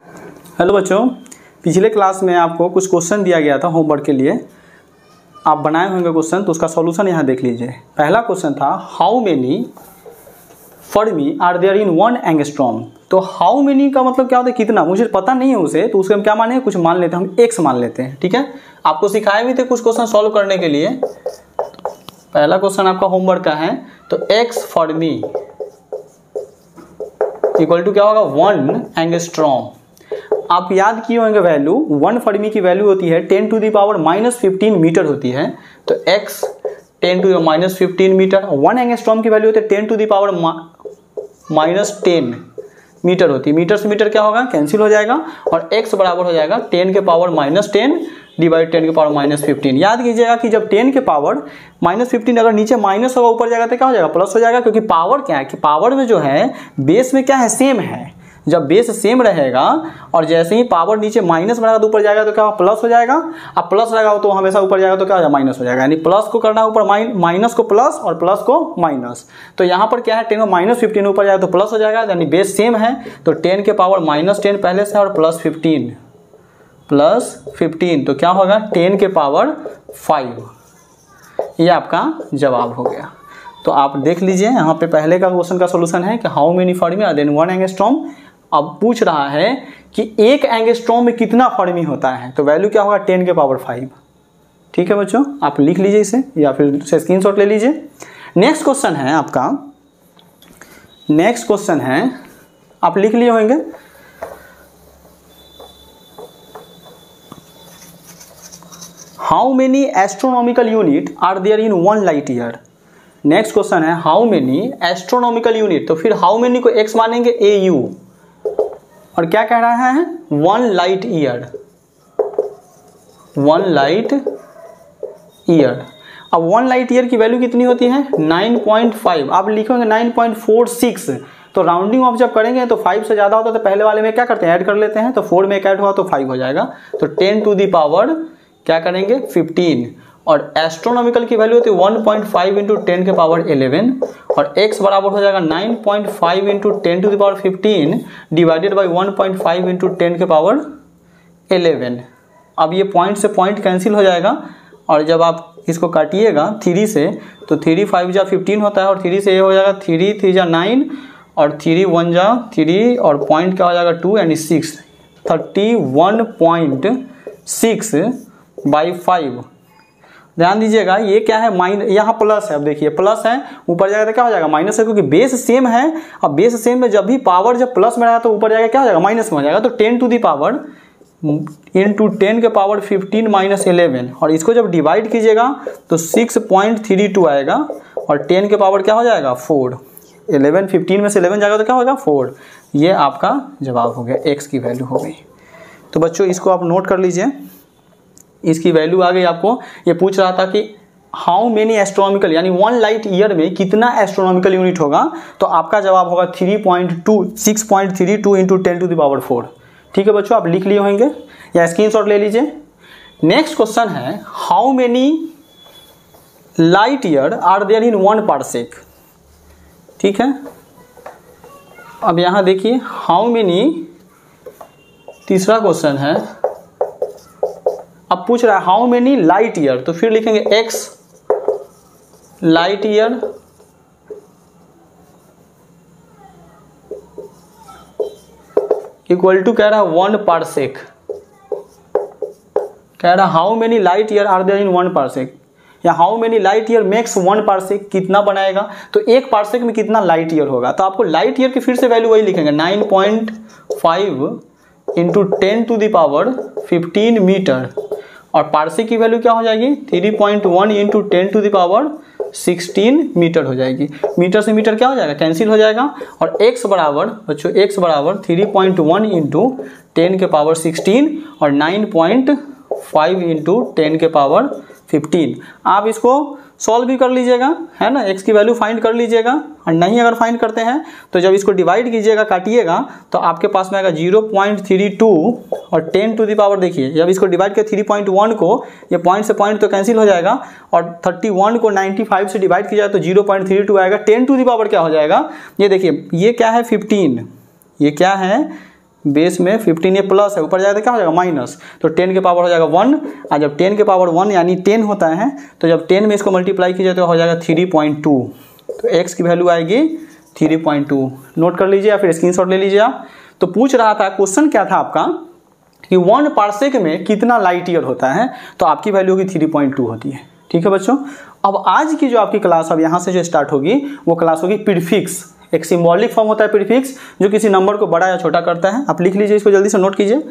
Hello बच्चों, पिछले class में आपको कुछ क्वेश्चन दिया गया था होमवर्क के लिए। आप बनाए होंगे क्वेश्चन, तो उसका सॉल्यूशन यहाँ देख लीजिए। पहला क्वेश्चन था how many fermi are there in 1 angstrom. तो हाउ मेनी का मतलब क्या होता है, कितना, मुझे पता नहीं है उसे, तो उसके हम क्या माने, कुछ मान लेते हैं, हम एक्स मान लेते हैं। ठीक है, आपको सिखाए भी थे कुछ क्वेश्चन सॉल्व करने के लिए। पहला क्वेश्चन आपका होमवर्क का है, तो एक्स फर्मी इक्वल टू क्या होगा, 1 एंगस्ट्रॉम। आप याद किए होंगे वैल्यू, 1 फर्मी की वैल्यू होती है 10 टू द पावर -15 मीटर होती है। तो x 10 to the -15 metre, 1 angstrom की वैल्यू होती है 10 टू द पावर -10 मीटर होती है। मीटर से मीटर क्या होगा, कैंसिल हो जाएगा, और x बराबर हो जाएगा 10 के पावर -10 डिवाइड 10 के पावर -15। याद कीजिएगा कि जब 10 के पावर -15 अगर नीचे माइनस होगा, ऊपर जाएगा तो क्या हो जाएगा, प्लस हो जाएगा। क्योंकि पावर क्या है कि पावर में जो है बेस में क्या है, सेम है। जब बेस सेम रहेगा और जैसे ही पावर नीचे माइनस बनाएगा तो ऊपर जाएगा तो क्या प्लस हो जाएगा। अब प्लस लगा तो हमेशा ऊपर जाएगा तो क्या हो जाएगा, माइनस हो जाएगा। यानी प्लस को करना है ऊपर, माइनस को प्लस और प्लस को माइनस। तो यहाँ पर क्या है, 10 में -15 ऊपर जाएगा तो प्लस हो जाएगा, यानी बेस सेम है। तो 10 के पावर -10 पहले से और +15 तो क्या होगा 10 के पावर 5। ये आपका जवाब हो गया। तो आप देख लीजिए, यहाँ पे पहले का क्वेश्चन का सोल्यूशन है कि how many fermi are there in 1 angstrom. अब पूछ रहा है कि 1 एंगस्ट्रॉम में कितना फर्मी होता है, तो वैल्यू क्या होगा 10 के पावर 5। ठीक है बच्चों, आप लिख लीजिए इसे या फिर से स्क्रीनशॉट ले लीजिए। नेक्स्ट क्वेश्चन है आपका, नेक्स्ट क्वेश्चन है, आप लिख लिए होंगे। How many astronomical unit are there in 1 light year. Next question है हाउ मेनी एस्ट्रोनॉमिकल यूनिट, तो फिर हाउ मेनी को x मानेंगे AU, और क्या कह रहा है 1 लाइट ईयर, 1 लाइट ईयर। अब 1 लाइट ईयर की वैल्यू कितनी होती है 9.5। आप लिखोगे 9.46, तो राउंडिंग ऑफ जब करेंगे तो 5 से ज्यादा होता है तो पहले वाले में क्या करते हैं, ऐड कर लेते हैं। तो 4 में एक ऐड हुआ तो 5 हो जाएगा। तो 10 टू द पावर क्या करेंगे 15, और एस्ट्रोनॉमिकल की वैल्यू होती है 1.5 इंटू 10 के पावर 11, और x बराबर हो जाएगा 9.5 into 10 to the power 15 divided by 1.5 into 10 के पावर 11। अब ये पॉइंट से पॉइंट कैंसिल हो जाएगा, और जब आप इसको काटिएगा 3 से, तो 3 5 जा 15 होता है, और 3 से ये हो जाएगा 3 3 जा 9, और 3 1 जा 3, और पॉइंट क्या हो जाएगा 2 यानी 6, 31.6 बाई 5। ध्यान दीजिएगा, ये क्या है यहाँ प्लस है। अब देखिए प्लस है, ऊपर जाएगा तो क्या हो जाएगा माइनस है, क्योंकि बेस सेम है। अब बेस सेम में जब भी पावर जब प्लस में रहेगा तो ऊपर जाएगा क्या हो जाएगा, माइनस में हो जाएगा। तो 10 टू दी पावर इंटू 10 के पावर 15 - 11, और इसको जब डिवाइड कीजिएगा तो 6.32 आएगा, और 10 के पावर क्या हो जाएगा 4। 11 15 में से 11 जाएगा तो क्या होगा 4। ये आपका जवाब हो गया, x की वैल्यू हो गई। तो बच्चों इसको आप नोट कर लीजिए, इसकी वैल्यू आ गई आपको। ये पूछ रहा था कि हाउ मेनी एस्ट्रोनॉमिकल, यानी 1 लाइट ईयर में कितना एस्ट्रोनॉमिकल यूनिट होगा, तो आपका जवाब होगा 6.32 इंटू 10 टू द पावर 4। ठीक है बच्चों, आप लिख लिए होंगे या स्क्रीनशॉट ले लीजिए। नेक्स्ट क्वेश्चन है how many light year are there in 1 parsec. ठीक है, अब यहां देखिए हाउ मेनी, तीसरा क्वेश्चन है। अब पूछ रहा है हाउ मेनी लाइट ईयर, तो फिर लिखेंगे x light year equal to कह रहा है 1 पारसेक। कह रहा है how many light year are there in 1 parsec, या how many light year makes 1 parsec, कितना बनाएगा। तो 1 पारसेक में कितना लाइट ईयर होगा, तो आपको लाइट ईयर की फिर से वैल्यू वही लिखेंगे 9.5 into 10 to the power 15 metre, और पारसेक की वैल्यू क्या हो जाएगी 3.1 into 10 to the power 16 metre हो जाएगी। मीटर से मीटर क्या हो जाएगा, कैंसिल हो जाएगा, और x बराबर बच्चों x बराबर 3.1 इंटू 10 के पावर 16 और 9.5 इंटू 10 के पावर 15। आप इसको सॉल्व भी कर लीजिएगा, है ना, x की वैल्यू फाइंड कर लीजिएगा, और नहीं अगर फाइंड करते हैं तो जब इसको डिवाइड कीजिएगा, काटिएगा, तो आपके पास में आएगा 0.32, और 10 टू द पावर देखिए, जब इसको डिवाइड किया 3.1 को, ये पॉइंट से पॉइंट तो कैंसिल हो जाएगा, और 31 को 95 से डिवाइड किया जाए तो 0.32 आएगा। 10 टू द पावर क्या हो जाएगा, ये देखिए, ये क्या है 15, ये क्या है बेस में 15 ये प्लस है, ऊपर जाएगा तो क्या हो जाएगा माइनस, तो 10 के पावर हो जाएगा 1, और जब 10 के पावर 1 यानी 10 होता है तो जब 10 में इसको मल्टीप्लाई कीजिए तो हो जाएगा 3.2, तो x की वैल्यू आएगी 3.2। नोट कर लीजिए या फिर स्क्रीनशॉट ले लीजिए आप। तो पूछ रहा था, क्वेश्चन क्या था आपका कि 1 पार्सेक में कितना लाइट ईयर होता है, तो आपकी वैल्यू होगी 3.2 होती है। ठीक है बच्चों, अब आज की जो आपकी क्लास अब यहाँ से जो स्टार्ट होगी वो क्लास होगी प्रीफिक्स। एक सिंबॉलिक फॉर्म होता है प्रीफिक्स जो किसी नंबर को बड़ा या छोटा करता है। आप लिख लीजिए इसको, जल्दी से नोट कीजिए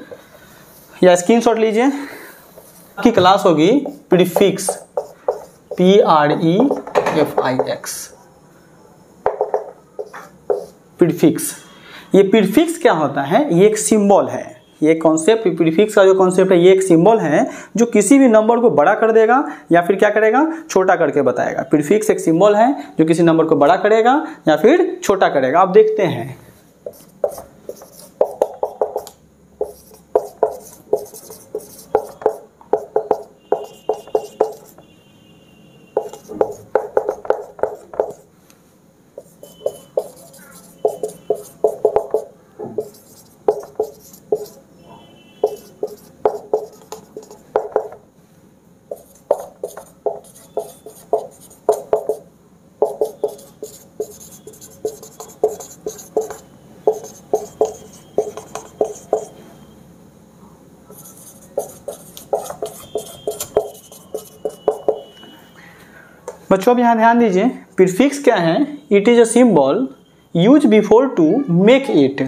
या स्क्रीनशॉट लीजिए। आपकी क्लास होगी प्रीफिक्स, PREFIX, प्रीफिक्स। ये प्रीफिक्स क्या होता है, ये एक सिंबल है, ये कॉन्सेप्ट प्रीफिक्स का जो कॉन्सेप्ट है ये एक सिंबल है जो किसी भी नंबर को बड़ा कर देगा या फिर क्या करेगा, छोटा करके बताएगा। प्रीफिक्स एक सिंबल है जो किसी नंबर को बड़ा करेगा या फिर छोटा करेगा। आप देखते हैं बच्चों, अब यहाँ ध्यान दीजिए, प्रीफिक्स क्या है, it is a symbol use before to make it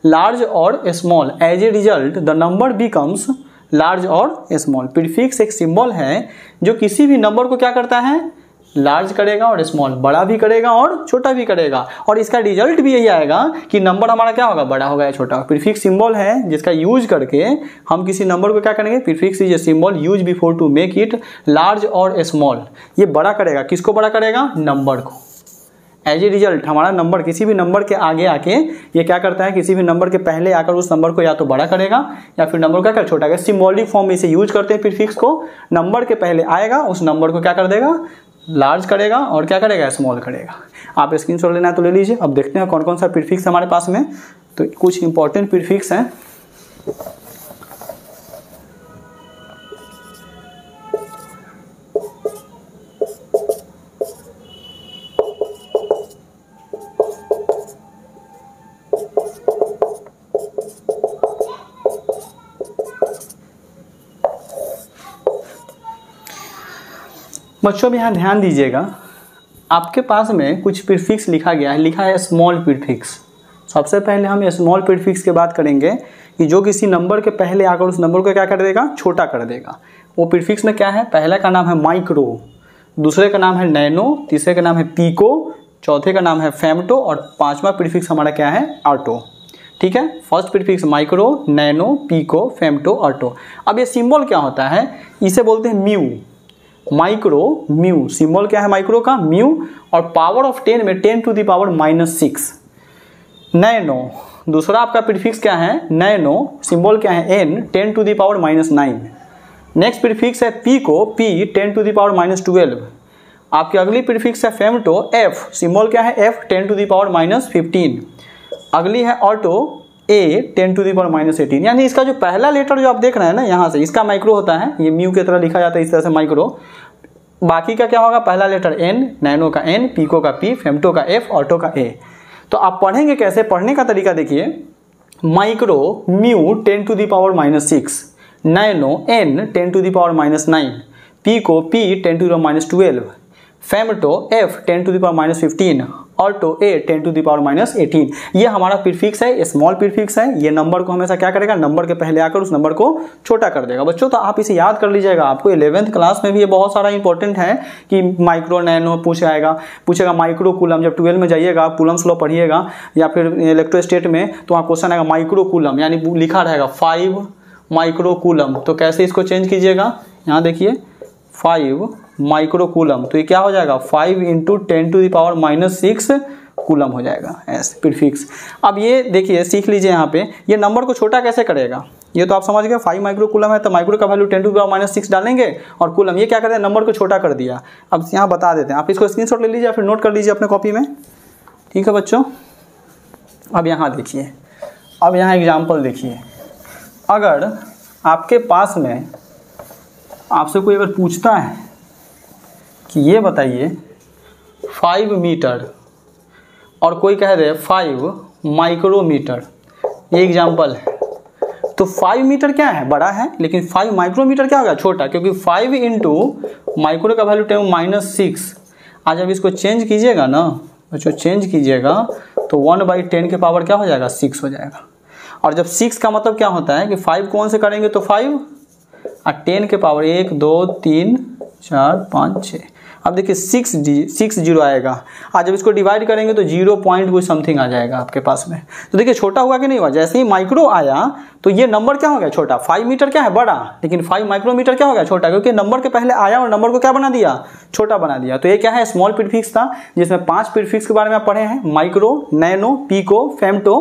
large और small, as a result the number becomes large और स्मॉल। प्रीफिक्स एक सिंबल है जो किसी भी नंबर को क्या करता है, लार्ज करेगा और स्मॉल, बड़ा भी करेगा और छोटा भी करेगा, और इसका रिजल्ट भी यही आएगा कि नंबर हमारा क्या होगा, बड़ा होगा या छोटा। प्रीफिक्स सिंबल है जिसका यूज करके हम किसी नंबर को क्या करेंगे, prefix is a symbol use before to make it large और स्मॉल। ये बड़ा करेगा, किसको बड़ा करेगा, नंबर को। एज ए रिजल्ट हमारा नंबर किसी भी नंबर के आगे आके ये क्या करता है, किसी भी नंबर के पहले आकर उस नंबर को या तो बड़ा करेगा या फिर नंबर को क्या कर छोटा करेगा। सिंबॉलिक फॉर्म में इसे यूज करते हैं प्रीफिक्स को, नंबर के पहले आएगा उस नंबर को क्या कर देगा, लार्ज करेगा और क्या करेगा, स्मॉल करेगा। आप स्क्रीनशॉट लेना है तो ले लीजिए। अब देखते हैं कौन कौन सा प्रीफिक्स हमारे पास में, तो कुछ इंपॉर्टेंट प्रीफिक्स हैं। बच्चों अब यहाँ ध्यान दीजिएगा, आपके पास में कुछ प्रीफिक्स लिखा गया है, लिखा है स्मॉल प्रीफिक्स। सबसे पहले हम स्मॉल प्रीफिक्स की बात करेंगे कि जो किसी नंबर के पहले आकर उस नंबर को क्या कर देगा, छोटा कर देगा। वो प्रीफिक्स में क्या है, पहला का नाम है माइक्रो, दूसरे का नाम है नैनो, तीसरे का नाम है पीको, चौथे का नाम है फेम्टो और पांचवा प्रीफिक्स हमारा क्या है, ऑटो। ठीक है, first prefix micro, nano, pico, femto, atto. अब ये सिंबल क्या होता है, इसे बोलते हैं म्यू। माइक्रो म्यू, सिंबल क्या है माइक्रो का, म्यू, और पावर ऑफ 10 में 10 टू द पावर -6। नैनो, दूसरा आपका प्रीफिक्स क्या है, नैनो, सिंबल क्या है n, 10 to the power -9। Next prefix है pico, p 10 to the power -12। आपकी अगली प्रीफिक्स है फेम्टो, f, सिंबल क्या है f, 10 टू द पावर -15। अगली है atto, a 10 to the power -18। यानी इसका जो पहला लेटर जो आप देख रहे हैं ना यहाँ से, इसका माइक्रो होता है, ये म्यू की तरह लिखा जाता है इस तरह से माइक्रो। बाकी का क्या होगा, पहला लेटर n, नैनो का n, पीको का p, फेम्टो का f, ऑटो का a। तो आप पढ़ेंगे कैसे, पढ़ने का तरीका देखिए, micro mu 10 to the power -6, nano n 10 to the power -9, pico p 10 to the power -12, femto f 10 to the power -15, atto a 10 to the power -18। ये हमारा प्रीफिक्स है, स्मॉल प्रीफिक्स है। ये नंबर को हमेशा क्या करेगा, नंबर के पहले आकर उस नंबर को छोटा कर देगा। बच्चों तो आप इसे याद कर लीजिएगा, आपको 11th क्लास में भी ये बहुत सारा इंपॉर्टेंट है कि माइक्रो नैनो पूछेगा माइक्रो कूलम। जब 12 में जाइएगा कूलम्स लॉ पढ़िएगा या फिर इलेक्ट्रोस्टेट में, तो वहाँ क्वेश्चन आएगा माइक्रो कूलम, यानी लिखा रहेगा 5 माइक्रो कूलम। तो कैसे इसको चेंज कीजिएगा, यहाँ देखिए 5 माइक्रो कूलम, तो ये क्या हो जाएगा, 5 × 10 टू द पावर -6 कूलम हो जाएगा ऐसे प्रीफिक्स। अब ये देखिए सीख लीजिए, यहाँ पे ये नंबर को छोटा कैसे करेगा, ये तो आप समझ गए। 5 माइक्रो कूलम है तो माइक्रो का वैल्यू 10 टू द पावर -6 डालेंगे और कूलम ये क्या करते हैं, नंबर को छोटा कर दिया। अब यहाँ बता देते हैं, आप इसको स्क्रीनशॉट ले लीजिए या फिर नोट कर लीजिए अपने कॉपी में। ठीक है बच्चों, अब यहाँ देखिए, अब यहाँ एग्जाम्पल देखिए, अगर आपके पास में आपसे कोई अगर पूछता है कि ये बताइए 5 मीटर और कोई कह दे 5 माइक्रोमीटर, ये एग्जाम्पल है। तो 5 मीटर क्या है, बड़ा है, लेकिन 5 माइक्रोमीटर क्या होगा, छोटा, क्योंकि 5 इंटू माइक्रो का वैल्यू -6। आज जब इसको चेंज कीजिएगा ना बच्चों, चेंज कीजिएगा तो 1/10 के पावर क्या हो जाएगा, 6 हो जाएगा। और जब 6 का मतलब क्या होता है कि 5 कौन से करेंगे तो 5 और 10 के पावर 1 2 3 4 5 6। अब देखिए 6 जीरो आएगा। आज जब इसको डिवाइड करेंगे तो 0 पॉइंट कुछ समथिंग आ जाएगा आपके पास में। तो देखिए छोटा हुआ कि नहीं हुआ, जैसे ही माइक्रो आया तो ये नंबर क्या हो गया, छोटा। 5 मीटर क्या है, बड़ा, लेकिन 5 माइक्रोमीटर क्या हो गया, छोटा, क्योंकि नंबर के पहले आया और नंबर को क्या बना दिया, छोटा बना दिया। तो ये क्या है, स्मॉल प्रीफिक्स था, जिसमें 5 प्रीफिक्स के बारे में आप पढ़े हैं, माइक्रो, नैनो, पिको, फेम्टो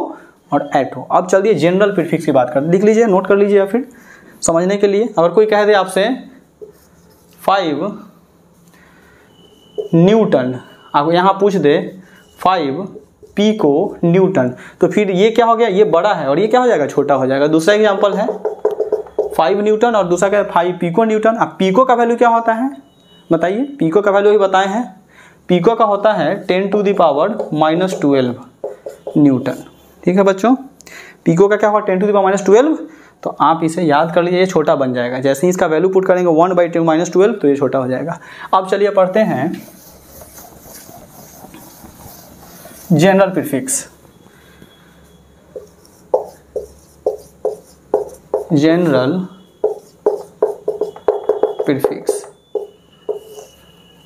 और एटो। अब चलिए जनरल प्रीफिक्स की बात करते, लिख लीजिए, नोट कर लीजिए फिर समझने के लिए। अगर कोई कह दे आपसे 5 न्यूटन, आप यहाँ पूछ दे 5 पिको न्यूटन, तो फिर ये क्या हो गया, ये बड़ा है और ये क्या हो जाएगा, छोटा हो जाएगा। दूसरा एग्जांपल है 5 न्यूटन और दूसरा क्या है 5 पिको न्यूटन। अब पिको का वैल्यू क्या होता है बताइए, पिको का वैल्यू ही बताए हैं, पिको का होता है 10⁻⁻12 न्यूटन। ठीक है बच्चों, पिको का क्या होगा 10⁻12। तो आप इसे याद कर लीजिए, ये छोटा बन जाएगा। जैसे ही इसका वैल्यू पुट करेंगे 1/10⁻12 तो ये छोटा हो जाएगा। अब चलिए पढ़ते हैं जनरल प्रीफिक्स। जनरल प्रीफिक्स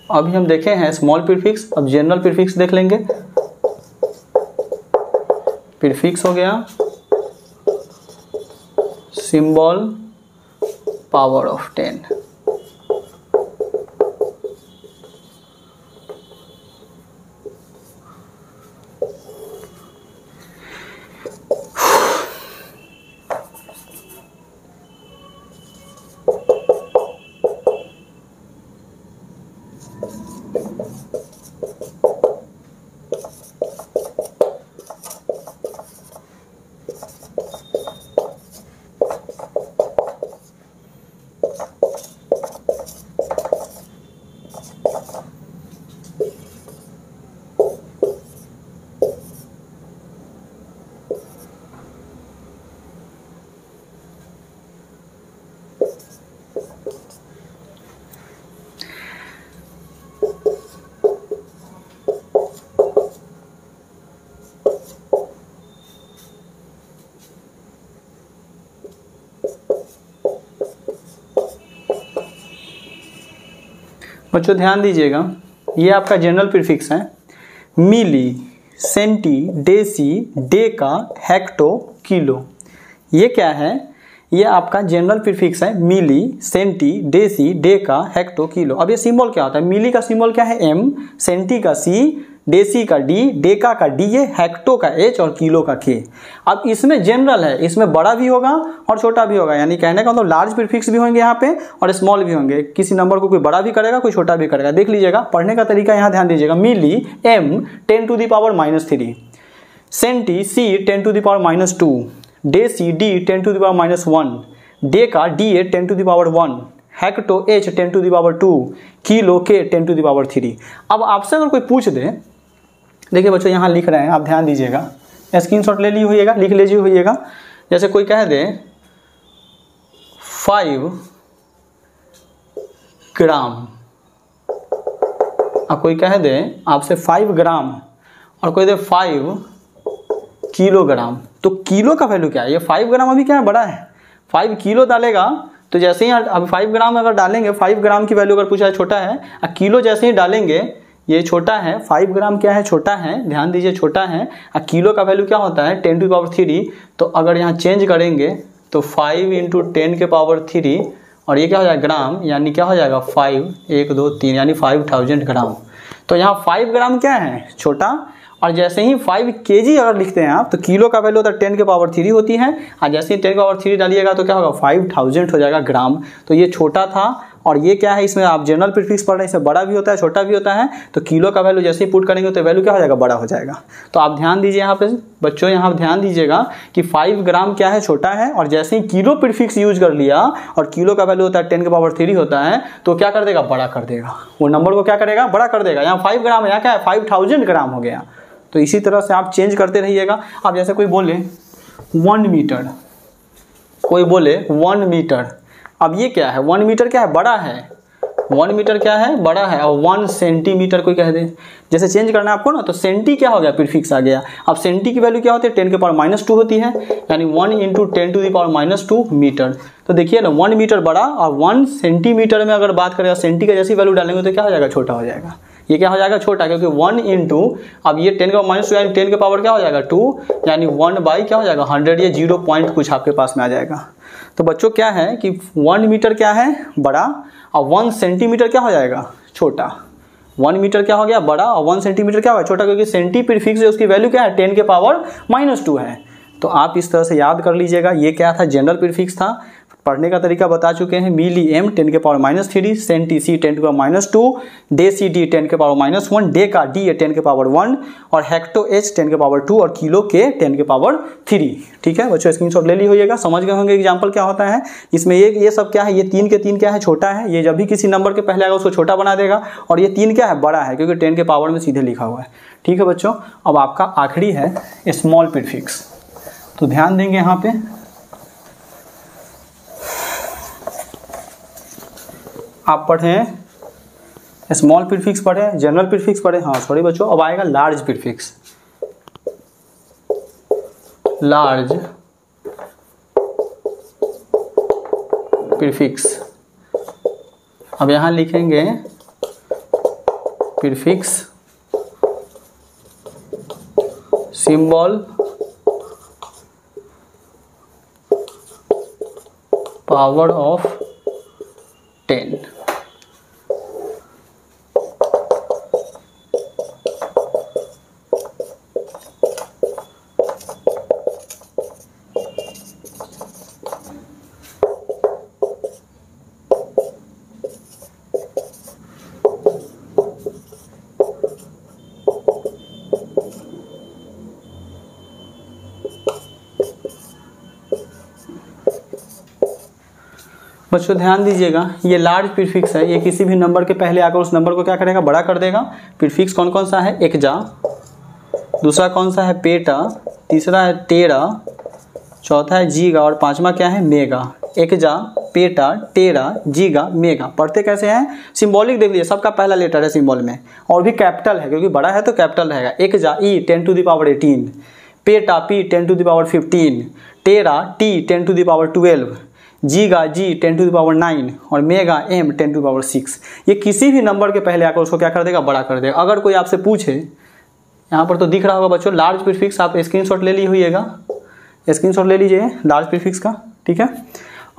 अभी हम देखे हैं स्मॉल प्रीफिक्स, अब जनरल प्रीफिक्स देख लेंगे। प्रीफिक्स हो गया सिंबल पावर ऑफ 10। बच्चों ध्यान दीजिएगा, ये आपका जनरल प्रीफिक्स है। Milli, centi, deci, deka, hecto, kilo, ये क्या है, ये आपका जनरल प्रीफिक्स है। Milli, centi, deci, deka, hecto, kilo. अब ये सिंबल क्या होता है, मिली का सिंबल क्या है M, सेंटी का C, डेसी का D, डेका का D, हेक्टो का H और किलो का K। अब इसमें जनरल है, इसमें बड़ा भी होगा और छोटा भी होगा, यानी कहने का मतलब लार्ज प्रीफिक्स भी होंगे यहाँ पे और स्मॉल भी होंगे। किसी नंबर को कोई बड़ा भी करेगा, कोई छोटा भी करेगा। देख लीजिएगा, पढ़ने का तरीका यहाँ ध्यान दीजिएगा। Milli M 10⁻⁻3, centi C 10⁻⁻2, deci D 10⁻⁻1, deca DA 10⁻1, hecto H 10⁻2, kilo K 10⁻3। अब आपसे अगर कोई पूछ दे, देखिए बच्चों यहाँ लिख रहे हैं, आप ध्यान दीजिएगा, स्क्रीनशॉट ले लिए होइएगा, लिख लीजिए होइएगा। जैसे कोई कह दे 5 ग्राम और कोई कह दे आपसे 5 ग्राम और कोई दे 5 किलोग्राम, तो किलो का वैल्यू क्या है, ये 5 ग्राम अभी क्या है, बड़ा है। 5 किलो डालेगा तो जैसे ही अब 5 ग्राम अगर डालेंगे, 5 ग्राम की वैल्यू अगर पूछा है छोटा है, और किलो जैसे ही डालेंगे ये छोटा है। 5 ग्राम क्या है, छोटा है, ध्यान दीजिए छोटा है। और किलो का वैल्यू क्या होता है 10⁻3। तो अगर यहाँ चेंज करेंगे तो 5 × 10⁻3 और ये क्या हो जाएगा ग्राम, यानी क्या हो जाएगा 5 1 2 3 यानी 5000 ग्राम। तो यहाँ 5 ग्राम क्या है, छोटा। और जैसे ही 5 kg अगर लिखते हैं आप, तो किलो का वैल्यू होता है 10⁻3 होती है, और जैसे ही 10⁻3 डालिएगा तो क्या होगा 5000 हो जाएगा ग्राम। तो ये छोटा था और ये क्या है, इसमें आप जनरल प्रीफिक्स पढ़ रहे हैं, इसमें बड़ा भी होता है छोटा भी होता है। तो किलो का वैल्यू जैसे ही पुट करेंगे तो वैल्यू क्या हो जाएगा, बड़ा हो जाएगा। तो आप ध्यान दीजिए यहाँ पे बच्चों, यहाँ ध्यान दीजिएगा कि 5 ग्राम क्या है, छोटा है, और जैसे ही किलो प्रीफिक्स यूज कर लिया और किलो का वैल्यू होता है 10⁻³ होता है, तो क्या कर देगा, बड़ा कर देगा, वो नंबर को क्या करेगा, बड़ा कर देगा। यहाँ 5 ग्राम है, यहाँ क्या है 5000 ग्राम हो गया। तो इसी तरह से आप चेंज करते रहिएगा। अब जैसे कोई बोले 1 मीटर, कोई बोले 1 मीटर, अब ये क्या है, 1 मीटर क्या है, बड़ा है, 1 मीटर क्या है, बड़ा है। और 1 सेंटीमीटर कोई कह दे, जैसे चेंज करना है आपको ना, तो सेंटी क्या हो गया, प्रीफिक्स आ गया। अब सेंटी की वैल्यू क्या होती है, 10⁻² होती है, यानी 1 × 10⁻² मीटर। तो देखिए ना, 1 मीटर बड़ा और 1 सेंटीमीटर में अगर बात करें, सेंटी का जैसी वैल्यू डालेंगे तो क्या हो जाएगा, छोटा हो जाएगा। ये क्या हो जाएगा, छोटा, क्योंकि 1 × अब ये 10⁻² यानी 10 के पावर क्या हो जाएगा 2, यानी 1 क्या हो जाएगा 100, ये 0 पॉइंट कुछ आपके पास में आ जाएगा। तो बच्चों क्या है कि 1 मीटर क्या है, बड़ा, और 1 सेंटीमीटर क्या हो जाएगा, छोटा। 1 मीटर क्या हो गया, बड़ा, और 1 सेंटीमीटर क्या होगा, छोटा, क्योंकि सेंटी प्रीफिक्स है उसकी वैल्यू क्या है, 10⁻² है। तो आप इस तरह से याद कर लीजिएगा। ये क्या था, जनरल प्रीफिक्स था। पढ़ने का तरीका बता चुके हैं, milli m 10⁻³ centi c 10⁻², deci d 10⁻1, deca d 10⁻1 और हेक्टो h 10⁻2 और किलो k 10⁻3। ठीक है बच्चों, स्क्रीनशॉट ले ली होइएगा, समझ गए होंगे एग्जाम्पल क्या होता है इसमें। ये सब क्या है, ये 3 के 3 क्या है, छोटा है। ये जब भी किसी नंबर के पहले आएगा उसको छोटा बना देगा, और ये 3 क्या है, बड़ा है, क्योंकि 10 के पावर में सीधे लिखा हुआ है। ठीक है बच्चों, अब आपका आखिरी है स्मॉल प्रीफिक्स। तो ध्यान देंगे यहाँ पे, आप पढ़ें स्मॉल प्रीफिक्स, पढ़ें जनरल प्रीफिक्स, पढ़ें, हाँ सॉरी बच्चों, अब आएगा लार्ज प्रीफिक्स। लार्ज प्रीफिक्स, अब यहां लिखेंगे प्रीफिक्स सिंबल पावर ऑफ 10। बच्चों ध्यान दीजिएगा, ये लार्ज प्रीफिक्स है, ये किसी भी नंबर के पहले आकर उस नंबर को क्या करेगा, बड़ा कर देगा। प्रीफिक्स कौन कौन सा है, एकजा, दूसरा कौन सा है, पेटा, तीसरा है टेरा, चौथा है जीगा, और पांचवा क्या है, मेगा। एकजा, पेटा, टेरा, जीगा, मेगा। पढ़ते कैसे हैं, सिंबॉलिक देख लीजिए, सबका पहला लेटर है सिंबल में, और भी कैपिटल है, क्योंकि बड़ा है तो कैपिटल रहेगा। एकजा ई 10⁻18, पेटा पी 10⁻15, टेरा टी 10⁻12, जीगा जी 10⁻9 और मेगा m 10�6। ये किसी भी नंबर के पहले आकर उसको क्या कर देगा, बड़ा कर देगा। अगर कोई आपसे पूछे, यहाँ पर तो दिख रहा होगा बच्चों लार्ज प्रीफिक्स, आप स्क्रीनशॉट ले ली होइएगा, स्क्रीनशॉट ले लीजिए लार्ज प्रीफिक्स का। ठीक है,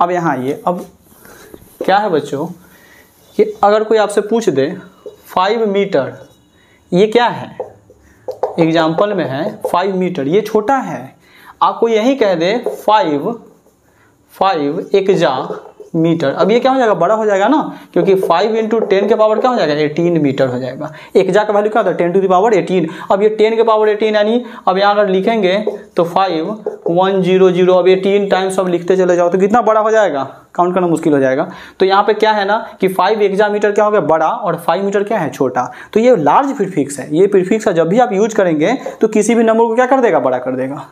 अब यहाँ ये अब क्या है बच्चों कि अगर कोई आपसे पूछ दे 5 मीटर, ये क्या है, एग्जाम्पल में है 5 मीटर, ये छोटा है। आपको यही कह दे 5 एकजा मीटर, अब ये क्या हो जाएगा, बड़ा हो जाएगा ना, क्योंकि 5 × 10 के पावर क्या हो जाएगा, 18 मीटर हो जाएगा। एकजा का वैल्यू क्या होता है, 10⁻18। अब ये 10 के पावर 18, यानी अब यहाँ अगर लिखेंगे तो 5100, अब 18 टाइम्स अब लिखते चले जाओ तो कितना बड़ा हो जाएगा, काउंट करना मुश्किल हो जाएगा। तो यहाँ पे क्या है ना कि 5 एकजा मीटर क्या हो गया, बड़ा, और 5 मीटर क्या है, छोटा। तो ये लार्ज प्रीफिक्स है। ये प्रीफिक्स है, जब भी आप यूज करेंगे तो किसी भी नंबर को क्या कर देगा, बड़ा कर देगा।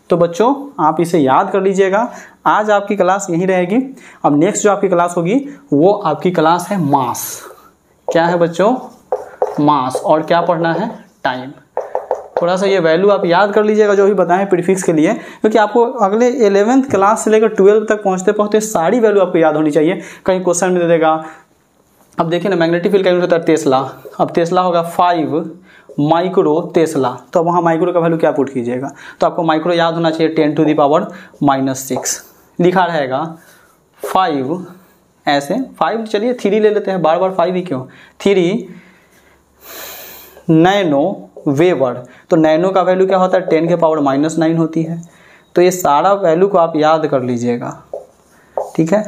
तो बच्चों आप इसे याद कर लीजिएगा। आज आपकी क्लास यहीं रहेगी। अब नेक्स्ट जो आपकी क्लास होगी वो आपकी क्लास है मास। क्या है बच्चों, मास, और क्या पढ़ना है, टाइम। थोड़ा सा ये वैल्यू आप याद कर लीजिएगा जो भी बताएं प्रीफिक्स के लिए, क्योंकि आपको अगले 11th क्लास से लेकर 12 तक पहुंचते पहुंचते सारी वैल्यू आपको याद होनी चाहिए। कहीं क्वेश्चन में दे देगा, अब देखिए ना मैग्नेटिक फील्ड का यूनिट होता है टेस्ला, अब टेस्ला होगा 5 माइक्रो टेस्ला, तो अब वहाँ माइक्रो का वैल्यू क्या पुट कीजिएगा, तो आपको माइक्रो याद होना चाहिए 10⁻⁻6 लिखा रहेगा। 5 ऐसे 5, चलिए 3 ले लेते हैं, बार बार 5 ही क्यों, 3 नैनो वेबर, तो नैनो का वैल्यू क्या होता है, 10⁻⁻9 होती है। तो ये सारा वैल्यू को आप याद कर लीजिएगा, ठीक है।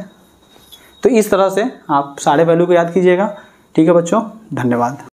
तो इस तरह से आप सारे वैल्यू को याद कीजिएगा। ठीक है बच्चों, धन्यवाद।